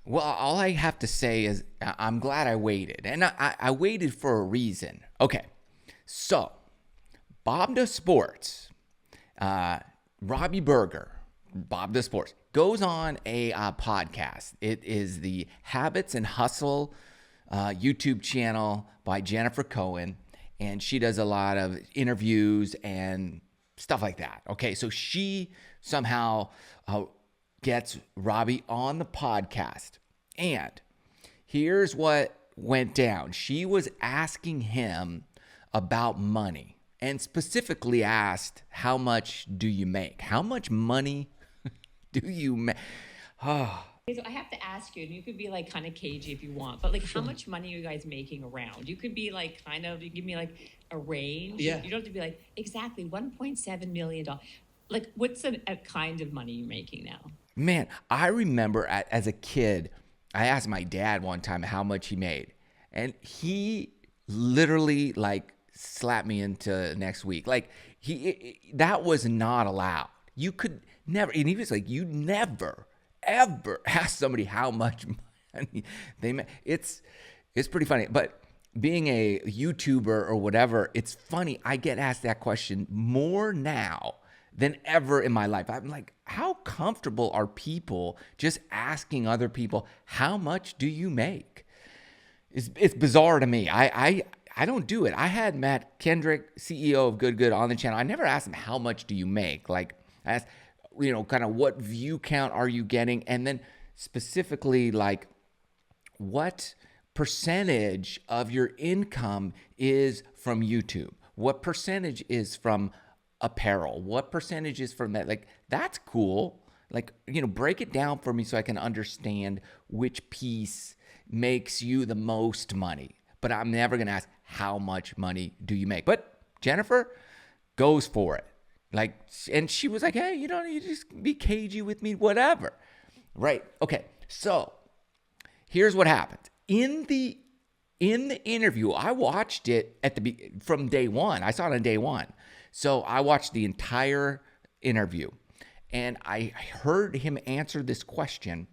Well, all I have to say is I'm glad I waited. And I waited for a reason. Okay, so Bob the Sports, Robbie Berger, Bob the Sports, goes on a podcast. It is the Habits and Hustle YouTube channel by Jennifer Cohen. And she does a lot of interviews and stuff like that. Okay, so she somehow gets Robbie on the podcast. And here's what went down. She was asking him about money and specifically asked, how much do you make? How much money do you make? Oh. So I have to ask you, and you could be like kind of cagey if you want, but like how much money are you guys making around? You could be like you give me like a range. Yeah. You don't have to be like exactly $1.7 million. Like what's a kind of money you're making now? Man, I remember as a kid, I asked my dad one time how much he made, and he literally like slapped me into next week. Like that was not allowed. You could never, and he was like, you never ever ask somebody how much money they make. It's pretty funny, but being a YouTuber or whatever, it's funny. I get asked that question more now than ever in my life. I'm like, how comfortable are people just asking other people, how much do you make? It's bizarre to me. I don't do it. I had Matt Kendrick, CEO of Good, on the channel. I never asked him, how much do you make? Like, I asked, kind of what view count are you getting? And then specifically, like, what percentage of your income is from YouTube? What percentage is from apparel? What percentage is from that? Like, that's cool. Like, break it down for me so I can understand which piece makes you the most money. But I'm never going to ask, how much money do you make? But Jennifer goes for it. Like, and she was like, hey, you just be cagey with me, whatever. Right. Okay. So here's what happened. In the interview, I watched it from day one. I saw it on day one. So I watched the entire interview and I heard him answer this question.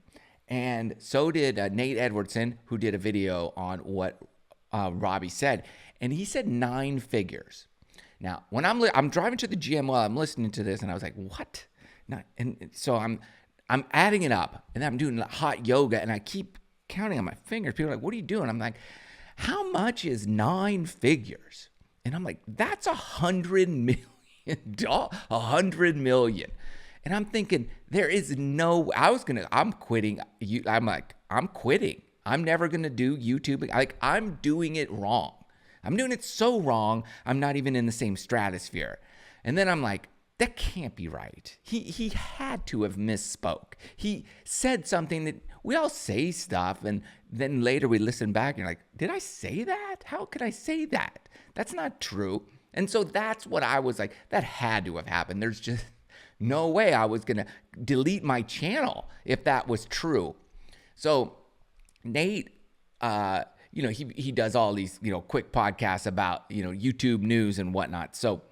And so did Nate Edwardson, who did a video on what Robbie said. And he said 9 figures. Now, when I'm driving to the gym while I'm listening to this, and I was like, what? And so I'm adding it up, and I'm doing hot yoga, and I keep counting on my fingers. People are like, what are you doing? I'm like, how much is 9 figures? And I'm like, that's $100 million. $100 million. And I'm thinking, there is no, I'm quitting. I'm like, I'm quitting. I'm never going to do YouTube. Like, I'm doing it wrong. I'm doing it so wrong, I'm not even in the same stratosphere. And then I'm like, that can't be right. He had to have misspoke. He said something that we all say stuff, and then later we listen back and you're like, did I say that? How could I say that? That's not true. And so that's what I was like, that had to have happened. There's just no way I was going to delete my channel if that was true. So Nate, he does all these, quick podcasts about, YouTube news and whatnot. So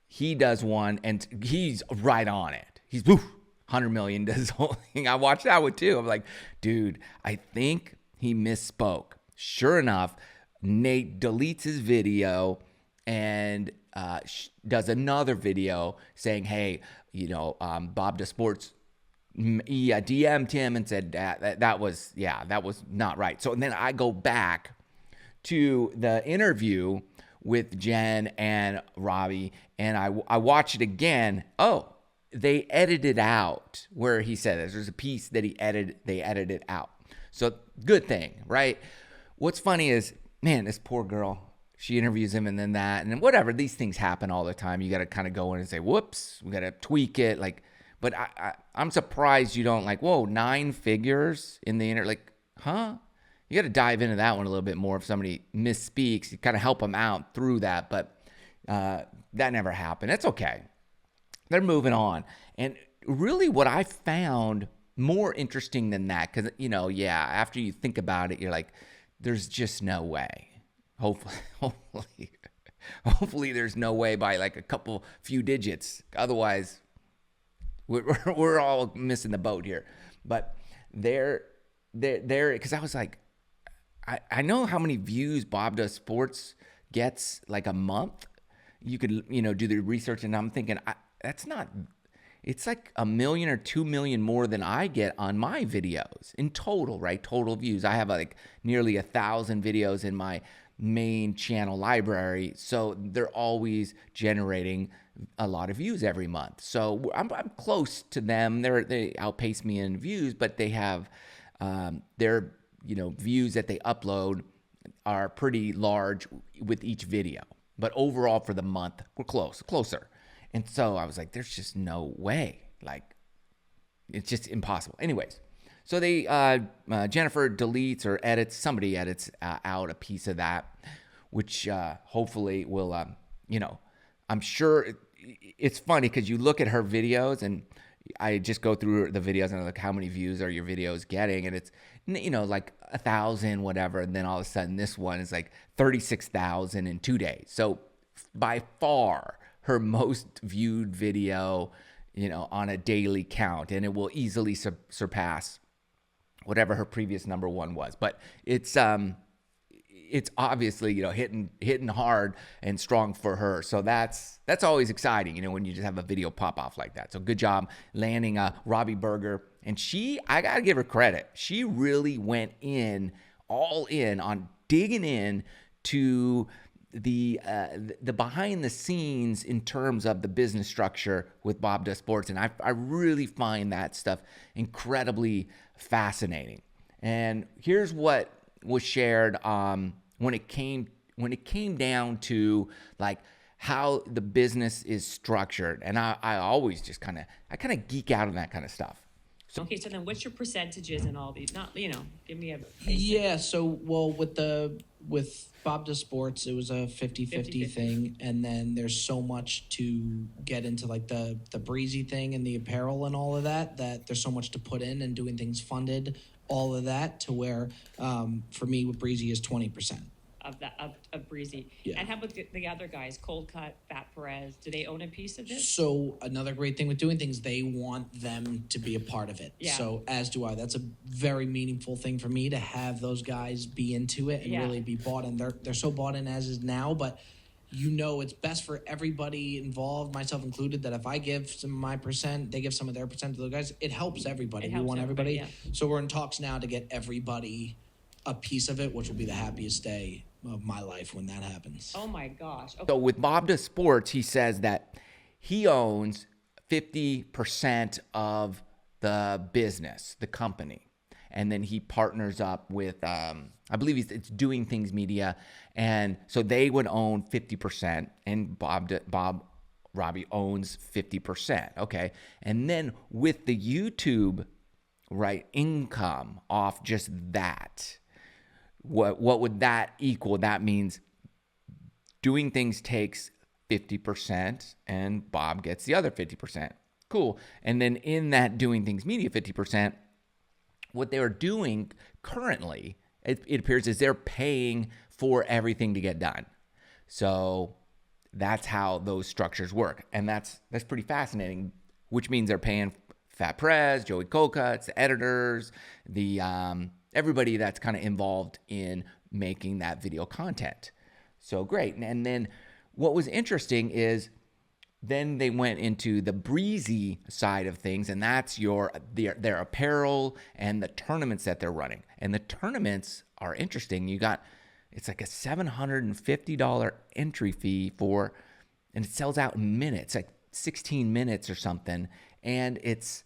he does one and he's right on it. He's 100 million does the whole thing. I watched that one too. I'm like, dude, I think he misspoke. Sure enough, Nate deletes his video and does another video saying, hey, Bob the Sports, he DM'd him and said that was not right. So then I go back to the interview with Jen and Robbie, and I watch it again. Oh, they edited out where he said this. There's a piece that they edited out. So good thing, right? What's funny is, man, this poor girl, she interviews him and then that, and then whatever. These things happen all the time. You got to kind of go in and say, whoops, we got to tweak it. Like, but I'm surprised you don't like, whoa, 9 figures in the like, huh? You got to dive into that one a little bit more. If somebody misspeaks, you kind of help them out through that. But that never happened. It's okay. They're moving on. And really what I found more interesting than that, because, after you think about it, you're like, there's just no way. Hopefully there's no way by like a few digits. Otherwise, we're all missing the boat here. But they're because I was like, I know how many views Bob Does Sports gets like a month. You could, do the research, and I'm thinking that's not. It's like 1 million or 2 million more than I get on my videos in total, right? Total views. I have like nearly 1,000 videos in my main channel library, so they're always generating a lot of views every month. So I'm close to them. They outpace me in views, but they have their views that they upload are pretty large with each video. But overall for the month, we're closer. And so I was like, there's just no way. Like, it's just impossible. Anyways, so they Jennifer deletes or edits, somebody edits out a piece of that, which hopefully will, I'm sure it's funny because you look at her videos, and I just go through the videos and I'm like, how many views are your videos getting? And it's, like 1,000, whatever. And then all of a sudden this one is like 36,000 in 2 days. So by far her most viewed video, on a daily count, and it will easily surpass whatever her previous number one was. But it's obviously, hitting hard and strong for her. So that's always exciting, when you just have a video pop off like that. So good job landing Robbie Berger. And I got to give her credit. She really went all in on digging in to the behind the scenes in terms of the business structure with Bob Does Sports. And I really find that stuff incredibly fascinating. And here's what was shared when it came down to like how the business is structured. And I always just kind of geek out on that kind of stuff. Okay, so then what's your percentages and all these? Not, give me a basic. Yeah, so with Bob Does Sports, it was a 50-50 thing, and then there's so much to get into, like the Breezy thing and the apparel and all of that there's so much to put in, and doing things funded, all of that, to where for me with Breezy is 20%. Of Breezy. Yeah. And how about the other guys, Cold Cut, Fat Perez? Do they own a piece of this? So another great thing with doing things, they want them to be a part of it. Yeah. So as do I. That's a very meaningful thing for me, to have those guys be into it and really be bought in. They're so bought in as is now, but it's best for everybody involved, myself included, that if I give some of my percent, they give some of their percent to those guys. It helps everybody. We want everybody. Yeah. So we're in talks now to get everybody a piece of it, which will be the happiest day of my life when that happens. Oh my gosh. Okay. So with Bob Does Sports, he says that he owns 50% of the business, the company. And then he partners up with, I believe it's Doing Things Media. And so they would own 50%, and Robbie owns 50%. Okay. And then with the YouTube, right, income off just that, what would that equal? That means Doing Things takes 50% and Bob gets the other 50%. Cool. And then in that Doing Things Media 50%, what they're doing currently, it appears, is they're paying for everything to get done. So that's how those structures work. And that's pretty fascinating, which means they're paying Fat Perez, Joey Colcuts, the editors, the everybody that's kind of involved in making that video content. So great. And then what was interesting is then they went into the Breezy side of things, and that's their apparel and the tournaments that they're running. And the tournaments are interesting. It's like a $750 entry fee and it sells out in minutes, like 16 minutes or something. And it's,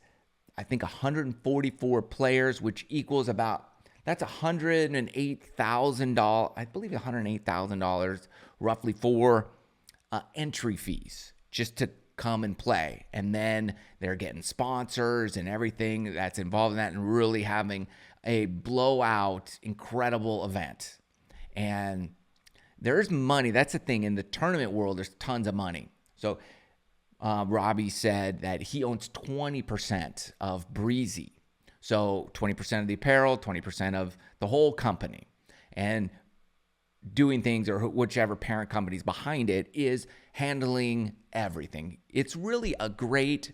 I think, 144 players, which equals that's $108,000, I believe $108,000 roughly for entry fees just to come and play. And then they're getting sponsors and everything that's involved in that, and really having a blowout, incredible event. And there's money. That's the thing. In the tournament world, there's tons of money. So Robbie said that he owns 20% of Breezy. So 20% of the apparel, 20% of the whole company. And Doing Things, or whichever parent company's behind it, is handling everything. It's really a great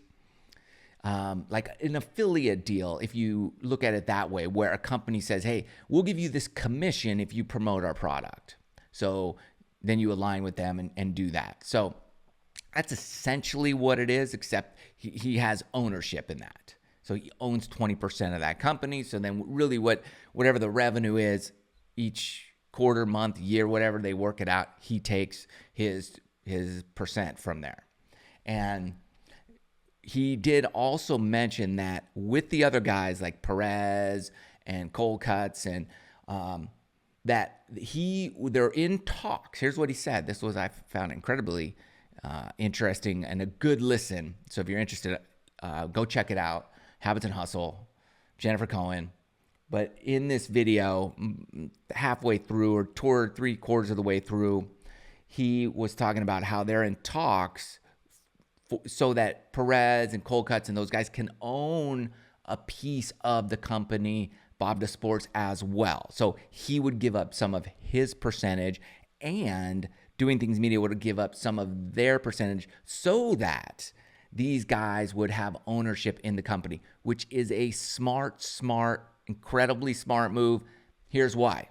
like an affiliate deal, if you look at it that way, where a company says, hey, we'll give you this commission if you promote our product. So then you align with them and do that. So that's essentially what it is, except he has ownership in that. So he owns 20% of that company. So then really whatever the revenue is each quarter, month, year, whatever they work it out, he takes his percent from there. And he did also mention that with the other guys like Perez and Cold Cuts and that they're in talks. Here's what he said. This was, I found incredibly interesting and a good listen. So if you're interested, go check it out. Habits and Hustle, Jennifer Cohen. But in this video, halfway through or toward 3/4 of the way through, he was talking about how they're in talks so that Perez and Cold Cuts and those guys can own a piece of the company, Bob the Sports, as well. So he would give up some of his percentage, and Doing Things Media would give up some of their percentage so that these guys would have ownership in the company, which is a smart, incredibly smart move. Here's why.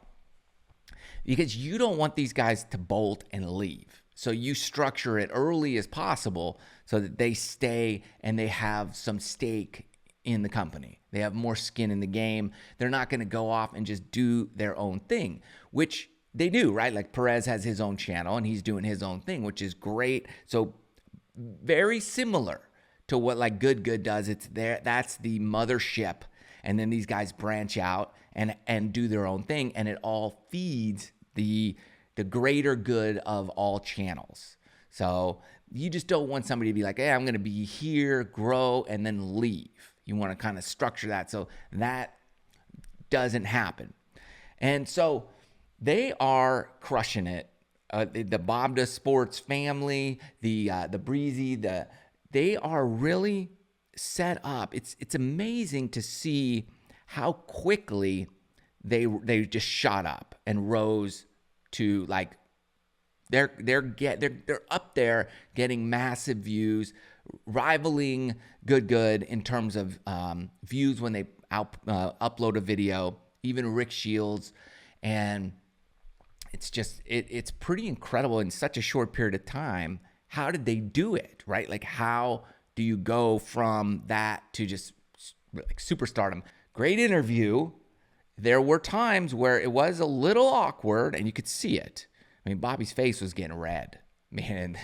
Because you don't want these guys to bolt and leave. So you structure it early as possible so that they stay and they have some stake in the company. They have more skin in the game. They're not going to go off and just do their own thing, which they do, right? Like Perez has his own channel and he's doing his own thing, which is great. So very similar to what like Good does. It's there. That's the mothership. And then these guys branch out and do their own thing. And it all feeds the greater good of all channels. So you just don't want somebody to be like, hey, I'm going to be here, grow, and then leave. You want to kind of structure that so that doesn't happen. And so they are crushing it. The Bob the Sports family, the Breezy, they are really set up. It's amazing to see how quickly they just shot up and rose to like they're up there getting massive views, rivaling Good in terms of views when they upload a video, even Rick Shields. And it's just, it's pretty incredible in such a short period of time. How did they do it, right? Like, how do you go from that to just like superstardom? Great interview. There were times where it was a little awkward and you could see it. I mean, Bobby's face was getting red. Man,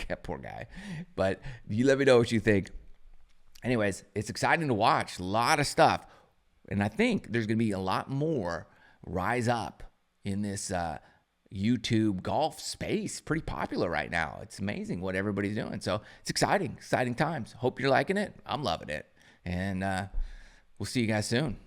that poor guy. But you let me know what you think. Anyways, it's exciting to watch. A lot of stuff. And I think there's going to be a lot more rise up in this YouTube golf space. Pretty popular right now. It's amazing what everybody's doing. So it's exciting times. Hope you're liking it. I'm loving it. And we'll see you guys soon.